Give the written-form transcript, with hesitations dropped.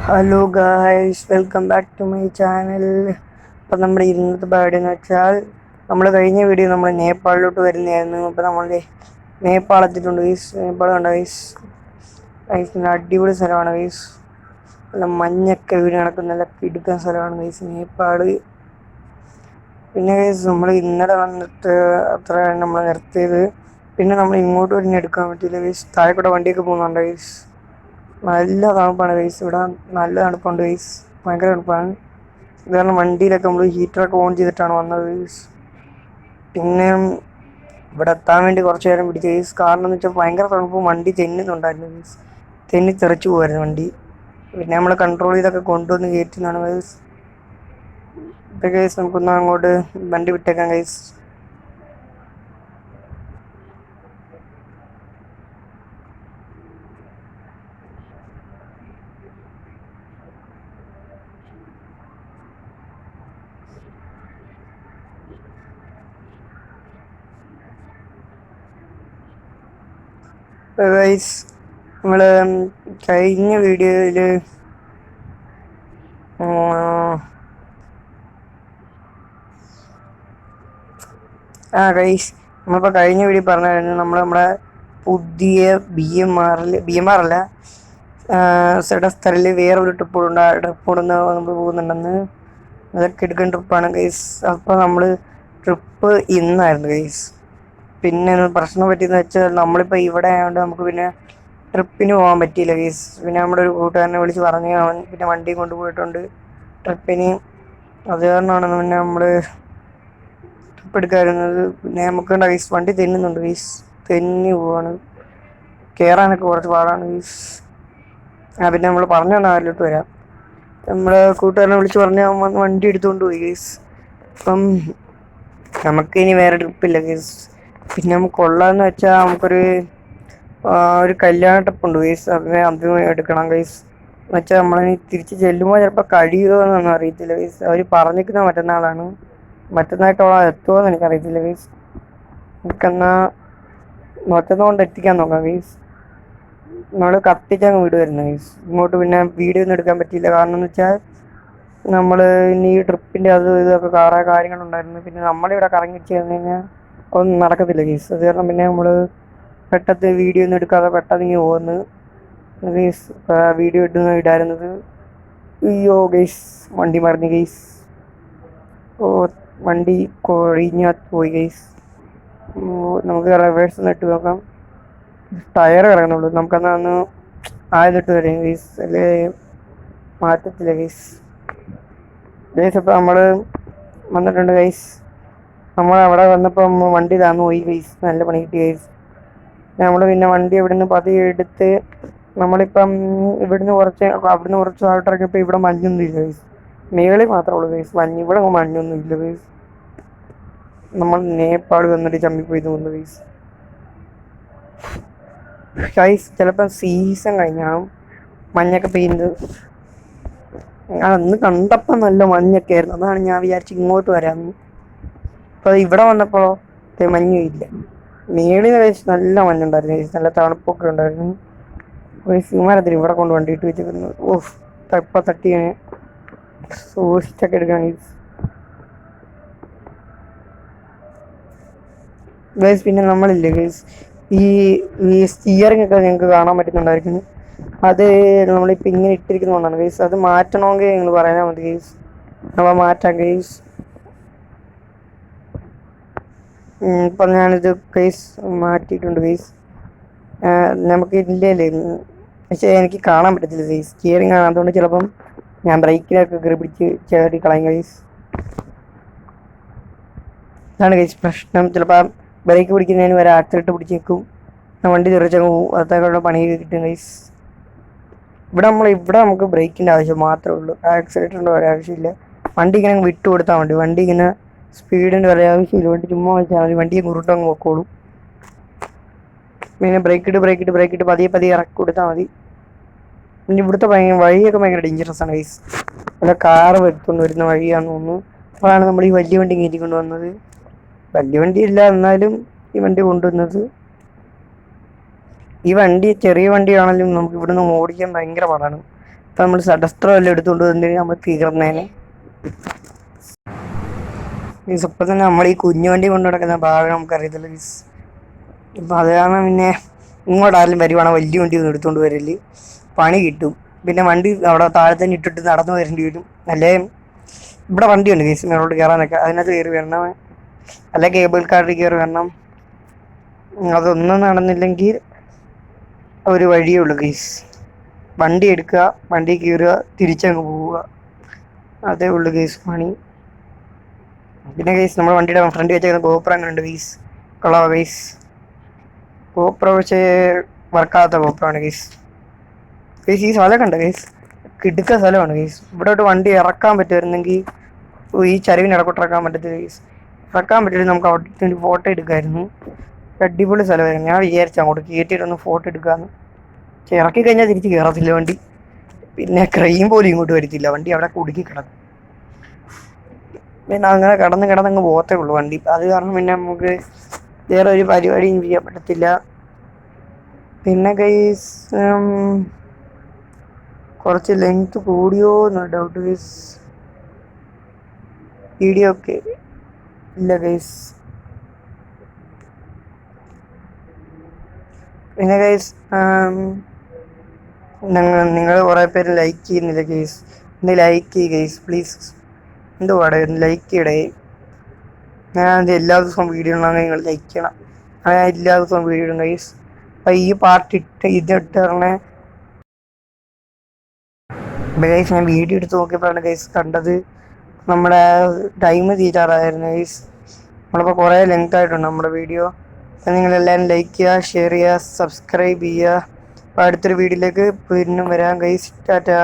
Hello guys, welcome back to my channel. അപ്പം നമ്മുടെ ഇന്നത്തെ പരിപാടി എന്ന് വെച്ചാൽ നമ്മൾ കഴിഞ്ഞ വീഡിയോ നമ്മൾ നേപ്പാളിലോട്ട് വരുന്നതായിരുന്നു. അപ്പോൾ നമ്മൾ നേപ്പാൾ എത്തിയിട്ടുണ്ട് ഗൈസ്. നേപ്പാൾ കണ്ട ഗൈസ്, ഗൈസ് അടിപൊളി സ്ഥലമാണ് ഗൈസ്. നല്ല മഞ്ഞൊക്കെ വീട് നടക്കുന്ന നല്ല പിടുക്കുന്ന സ്ഥലമാണ് ഗൈസ് നേപ്പാൾ. പിന്നെ ഗൈസ് നമ്മൾ ഇന്നലെ വന്നിട്ട് അത്ര നമ്മൾ നിർത്തിയത്. പിന്നെ നമ്മൾ ഇങ്ങോട്ട് തന്നെ എടുക്കാൻ പറ്റിയില്ല ഗൈസ്. താഴെക്കൂടെ വണ്ടിയൊക്കെ പോകുന്നുണ്ട് ഗൈസ്. നല്ല തണുപ്പാണ് ഗൈസ്, ഇവിടെ നല്ല തണുപ്പുണ്ട് ഗൈസ്, ഭയങ്കര തണുപ്പാണ്. ഇത് കാരണം വണ്ടിയിലൊക്കെ നമ്മൾ ഹീറ്ററൊക്കെ ഓൺ ചെയ്തിട്ടാണ് വന്നത് ഗൈസ്. പിന്നെ ഇവിടെ എത്താൻ വേണ്ടി കുറച്ച് നേരം പിടിച്ചു ഗൈസ്. കാരണം എന്ന് വെച്ചാൽ ഭയങ്കര തണുപ്പും വണ്ടി തെന്നുന്നുണ്ടായിരുന്നു ഗൈസ്. തെന്നി തെറിച്ചു പോകുമായിരുന്നു വണ്ടി. പിന്നെ നമ്മൾ കൺട്രോൾ ചെയ്തൊക്കെ കൊണ്ടുവന്ന് കയറ്റുന്നതാണ് ഗൈസ്. ഇപ്പം ഗൈസ് നമുക്കൊന്ന് അങ്ങോട്ട് വണ്ടി വിട്ടേക്കാം ഗൈസ്. ഗൈസ് നമ്മൾ കഴിഞ്ഞ വീഡിയോയിൽ ഗൈസ് നമ്മളിപ്പോൾ കഴിഞ്ഞ വീഡിയോ പറഞ്ഞായിരുന്നു നമ്മുടെ പുതിയ ബി എം ആർ അല്ല സെഡസ്റ്ററിൽ വേറൊരു ട്രിപ്പോടുന്ന് നമ്മൾ പോകുന്നുണ്ടെന്ന്. അതൊക്കെ എടുക്കുന്ന ട്രിപ്പാണ് ഗൈസ്. അപ്പോൾ നമ്മൾ ട്രിപ്പ് ഇന്നായിരുന്നു ഗൈസ്. പിന്നെ പ്രശ്നം പറ്റിയെന്ന് വെച്ചാൽ നമ്മളിപ്പോൾ ഇവിടെ ആയതുകൊണ്ട് നമുക്ക് പിന്നെ ട്രിപ്പിന് പോകാൻ പറ്റിയില്ല ഗൈസ്. പിന്നെ നമ്മുടെ ഒരു കൂട്ടുകാരനെ വിളിച്ച് പറഞ്ഞ് അവൻ പിന്നെ വണ്ടി കൊണ്ടുപോയിട്ടുണ്ട് ട്രിപ്പിന്. അത് കാരണമാണ് പിന്നെ നമ്മൾ ട്രിപ്പ് എടുക്കാതിരുന്നത്. പിന്നെ നമുക്ക് ഗൈസ് വണ്ടി തെന്നുന്നുണ്ട് ഗൈസ്, തെന്നി പോവാണ്, കയറാനൊക്കെ കുറച്ച് പാടാണ് ഗൈസ്. പിന്നെ നമ്മൾ പറഞ്ഞു തന്ന ആരിലോട്ട് വരാം. നമ്മളെ കൂട്ടുകാരനെ വിളിച്ച് പറഞ്ഞ് അവൻ വണ്ടി എടുത്തുകൊണ്ട് പോയി ഗൈസ്. അപ്പം നമുക്ക് ഇനി വേറെ ട്രിപ്പില്ല ഗൈസ്. പിന്നെ നമുക്ക് കൊള്ളാന്ന് വെച്ചാൽ ഒരു കല്യാണ ട്രിപ്പുണ്ട് ഗൈസ്, അത് എടുക്കണം ഗൈസ്. എന്ന് വെച്ചാൽ നമ്മളിനി തിരിച്ച് ചെല്ലുമ്പോൾ ചിലപ്പോൾ കഴിയുമോ എന്നൊന്നും അറിയത്തില്ല ഗൈസ്. അവർ പറഞ്ഞിരിക്കുന്ന മറ്റന്നാളാണ്. മറ്റന്നാളോളം എത്തുമോ എന്ന് എനിക്കറിയത്തില്ല ഗൈസ്. നമുക്കെന്നാൽ മറ്റന്നാൾ എത്തിക്കാൻ നോക്കാം ഗൈസ്. നമ്മൾ കത്തിച്ചങ്ങ് വിടുമായിരുന്നു ഗൈസ്. ഇങ്ങോട്ട് പിന്നെ വീഡിയോ ഒന്നും എടുക്കാൻ പറ്റിയില്ല. കാരണം എന്ന് വെച്ചാൽ നമ്മൾ ഇനി ഈ ട്രിപ്പിൻ്റെ ഇതൊക്കെ കുറേ കാര്യങ്ങളുണ്ടായിരുന്നു. പിന്നെ നമ്മളിവിടെ കറങ്ങി ചേർന്ന് കഴിഞ്ഞാൽ ഒന്നും നടക്കത്തില്ല ഗൈസ്. അത് കാരണം പിന്നെ നമ്മൾ പെട്ടെന്ന് വീഡിയോ ഒന്നും എടുക്കാതെ പെട്ടെന്ന് ഇങ്ങനെ പോകുന്നു ഗൈസ്. വീഡിയോ ഇടായിരുന്നത്. അയ്യോ ഗൈസ്, വണ്ടി മറിഞ്ഞു ഗൈസ്. വണ്ടി കൊഴിഞ്ഞാൽ പോയി ഗൈസ്. നമുക്ക് റിവേഴ്സ് ഒന്ന് ഇട്ട് നോക്കാം. ടയർ കിടക്കുന്നുള്ളൂ. നമുക്കെന്നാൽ ഒന്ന് ആയതിട്ട് വരാം ഗൈസ്, അല്ലേ മാറ്റത്തില്ല ഗൈസ്. ഗൈസ് അപ്പോൾ നമ്മൾ വന്നിട്ടുണ്ട് ഗൈസ്. നമ്മൾ അവിടെ വന്നപ്പോൾ വണ്ടി താന്നു പോയി ഗൈസ്. നല്ല പണി കിട്ടി ഗൈസ്. നമ്മൾ പിന്നെ വണ്ടി ഇവിടുന്ന് പതിയെ എടുത്ത് നമ്മളിപ്പം അവിടുന്ന് കുറച്ച് ആയിട്ടിറങ്ങിയപ്പോൾ ഇവിടെ മഞ്ഞൊന്നും ഇല്ല ഗൈസ്. മേളിൽ മാത്രമേ ഉള്ളൂ ഗൈസ് മഞ്ഞ്. ഇവിടെ മഞ്ഞൊന്നും ഇല്ല ഗൈസ്. നമ്മൾ നേപ്പാൾ വന്നിട്ട് ചമ്മിപ്പോയി തോന്നുന്നു ഗൈസ്. ഗൈസ് ചിലപ്പം സീസൺ കഴിഞ്ഞാണ് മഞ്ഞൊക്കെ പെയ്യുന്നത്. അന്ന് കണ്ടപ്പോൾ നല്ല മഞ്ഞൊക്കെ ആയിരുന്നു. അതാണ് ഞാൻ വിചാരിച്ച് ഇങ്ങോട്ട് വരാമെന്ന്. അപ്പോൾ ഇവിടെ വന്നപ്പോൾ മഞ്ഞുമില്ല. മേളിൽ ഗൈസ് നല്ല മഞ്ഞുണ്ടായിരുന്നു ഗൈസ്, നല്ല തണുപ്പൊക്കെ ഉണ്ടായിരുന്നു ഗൈസ്. വിമാനത്തിന് ഇവിടെ കൊണ്ട് വണ്ടിയിട്ട് വെച്ചിരുന്നു. ഇപ്പം തട്ടിയാണ് സൂക്ഷിച്ചൊക്കെ എടുക്കാൻ ഗൈസ്. ഗൈസ് പിന്നെ നമ്മളില്ലേ ഗൈസ്, ഈ സ്റ്റിയറിംഗ് ഒക്കെ നിങ്ങൾക്ക് കാണാൻ പറ്റുന്നുണ്ടായിരിക്കുന്നു. അത് നമ്മളിപ്പോൾ ഇങ്ങനെ ഇട്ടിരിക്കുന്നതുകൊണ്ടാണ് ഗൈസ്. അത് മാറ്റണമെങ്കിൽ നിങ്ങൾ പറയാൻ മതി ഗൈസ്, നമ്മൾ മാറ്റാം ഗൈസ്. ഇപ്പം ഞാനിത് ഗൈസ് മാറ്റിയിട്ടുണ്ട് ഗൈസ്. നമുക്ക് ഇല്ലേ, പക്ഷേ എനിക്ക് കാണാൻ പറ്റത്തില്ല ഗൈസ്, സ്റ്റിയറിംഗ് ആണ്. അതുകൊണ്ട് ചിലപ്പം ഞാൻ ബ്രേക്കിലൊക്കെ കയറി പിടിച്ച് ചേടി കളയും ഗൈസ്. ഇതാണ് ഗൈസ് പ്രശ്നം. ചിലപ്പോൾ ബ്രേക്ക് പിടിക്കുന്നതിന് വരെ ആക്സിലേറ്റർ പിടിച്ച് നിൽക്കും, വണ്ടി തെറിച്ചങ്ങ് പോകും. അതൊക്കെ പണി കിട്ടും ഗൈസ്. ഇവിടെ നമുക്ക് ബ്രേക്കിൻ്റെ ആവശ്യം മാത്രമേ ഉള്ളൂ, ആക്സിലേറ്ററിൻ്റെ വരെ ആവശ്യമില്ല. വണ്ടി ഇങ്ങനെ വിട്ടു കൊടുത്താൽ മതി. വണ്ടി ഇങ്ങനെ സ്പീഡിൻ്റെ വരെ ആവശ്യമില്ല. വണ്ടി ചുമ്മാ വെച്ചാൽ മതി, വണ്ടിയെ കുരുട്ടങ്ങ് പൊക്കോളും. പിന്നെ ബ്രേക്കിട്ട് പതിയെ ഇറക്കി കൊടുത്താൽ മതി. പിന്നെ ഇവിടുത്തെ വഴിയൊക്കെ ഭയങ്കര ഡേഞ്ചറസ് ആണ് ഗൈസ്. അല്ല കാറ് എടുത്തുകൊണ്ട് വരുന്ന വഴിയാണെന്ന് തോന്നുന്നു. അതാണ് നമ്മൾ ഈ വലിയ വണ്ടി കയറ്റിക്കൊണ്ട് വന്നത്. വലിയ വണ്ടി ഇല്ല എന്നാലും ഈ വണ്ടി കൊണ്ടുവന്നത്. ഈ വണ്ടി ചെറിയ വണ്ടിയാണെങ്കിലും നമുക്ക് ഇവിടുന്ന് ഓടിക്കാൻ ഭയങ്കര പാടാണ്. ഇപ്പം നമ്മൾ സഡസ്ത്രം എല്ലാം എടുത്തുകൊണ്ട് വന്നിട്ട് നമ്മൾ തീർന്നേനെ. മീൻസ് ഇപ്പം തന്നെ നമ്മൾ ഈ കുഞ്ഞു വണ്ടി കൊണ്ടു നടക്കുന്ന ഭാഗം നമുക്കറിയത്തില്ല മീൻസ്. ഇപ്പം അത് കാരണം പിന്നെ ഇങ്ങോട്ടാരും വരുവാണെങ്കിൽ വലിയ വണ്ടി ഒന്നും എടുത്തുകൊണ്ട് വരല്, പണി കിട്ടും. പിന്നെ വണ്ടി അവിടെ താഴെ തന്നെ ഇട്ടിട്ട് നടന്നു വരേണ്ടി വരും. അല്ലേ ഇവിടെ വണ്ടിയുണ്ട് കേസ് മേലോട്ട് കയറാനൊക്കെ, അതിനകത്ത് കയറി വരണം. അല്ലെ കേബിൾ കാറിൽ കയറി വരണം. അതൊന്നും നടന്നില്ലെങ്കിൽ ഒരു വഴിയേ ഉള്ളൂ കേസ്. വണ്ടി എടുക്കുക, വണ്ടി കയറുക, തിരിച്ചങ്ങ് പോവുക, അതേ ഉള്ളു കേസ് പണി. പിന്നെ കേസ് നമ്മുടെ വണ്ടിയുടെ ഫ്രണ്ട് വെച്ചേക്കുന്ന ഗോപ്രോ അങ്ങനെ ഉണ്ട് കേസ്. കൊള്ളാവോ കേസ്? ഗോപ്രോ പക്ഷേ വർക്കാകാത്ത ഗോപ്രോ ആണ് കേസ്. കേസ് ഈ സ്ഥലമൊക്കെ ഉണ്ട് കേസ്, കിടുക്ക സ്ഥലമാണ് കേസ്. ഇവിടോട്ട് വണ്ടി ഇറക്കാൻ പറ്റുമായിരുന്നെങ്കിൽ, ഈ ചരിവിന് ഇടക്കോട്ട് ഇറക്കാൻ പറ്റത്തില്ല കേസ്. ഇറക്കാൻ പറ്റില്ല, നമുക്ക് അവിടെ ഫോട്ടോ എടുക്കാമായിരുന്നു. അടിപൊളി സ്ഥലമായിരുന്നു. ഞാൻ വിചാരിച്ചു അങ്ങോട്ട് കയറ്റിയിട്ടൊന്ന് ഫോട്ടോ എടുക്കാമെന്ന്. പക്ഷെ ഇറക്കി കഴിഞ്ഞാൽ തിരിച്ച് കയറത്തില്ല വണ്ടി. പിന്നെ ക്രെയിം പോലും ഇങ്ങോട്ട് വരത്തില്ല, വണ്ടി അവിടെ കുടുക്കി കിടക്കും. പിന്നെ അങ്ങനെ കിടന്നങ്ങ് പോകത്തേ ഉള്ളൂ വണ്ടി. അത് കാരണം പിന്നെ നമുക്ക് വേറെ ഒരു പരിപാടിയും ചെയ്യാൻ പറ്റത്തില്ല. പിന്നെ ഗൈസ് കുറച്ച് ലെങ്ത് കൂടിയോ എന്ന് ഡൗട്ട് ഗൈസ്. വീഡിയോ ഒക്കെ ഇല്ല ഗൈസ്. പിന്നെ ഗൈസ് നിങ്ങൾ കുറേ പേര് ലൈക്ക് ചെയ്യുന്നില്ല ഗൈസ്. ഒന്ന് ലൈക്ക് ചെയ്യ് ഗൈസ് പ്ലീസ്. എന്തുവാടെ ഒന്ന് ലൈക്ക് ചെയ്യടേ. ഞാൻ എല്ലാ ദിവസവും വീഡിയോ ഇടണമെങ്കിൽ നിങ്ങൾ ലൈക്ക് ചെയ്യണം. ഞാൻ എല്ലാ ദിവസവും വീഡിയോ ഇടും ഗൈസ്. അപ്പം ഈ പാർട്ട് ഇതിട്ട് പറഞ്ഞ ഗൈസ് ഞാൻ വീഡിയോ എടുത്ത് നോക്കിയപ്പോഴാണ് ഗൈസ് കണ്ടത് നമ്മുടെ ടൈം തീരാറായിരുന്നു ഗൈസ്. നമ്മളിപ്പോൾ കുറേ ലെങ്ത് ആയിട്ടുണ്ട് നമ്മുടെ വീഡിയോ. അപ്പം നിങ്ങളെല്ലാവരും ലൈക്ക് ചെയ്യുക, ഷെയർ ചെയ്യുക, സബ്സ്ക്രൈബ് ചെയ്യുക. അപ്പോൾ അടുത്തൊരു വീഡിയോയിലേക്ക് പിന്നെ വരാം ഗൈസ്. ടാറ്റാ.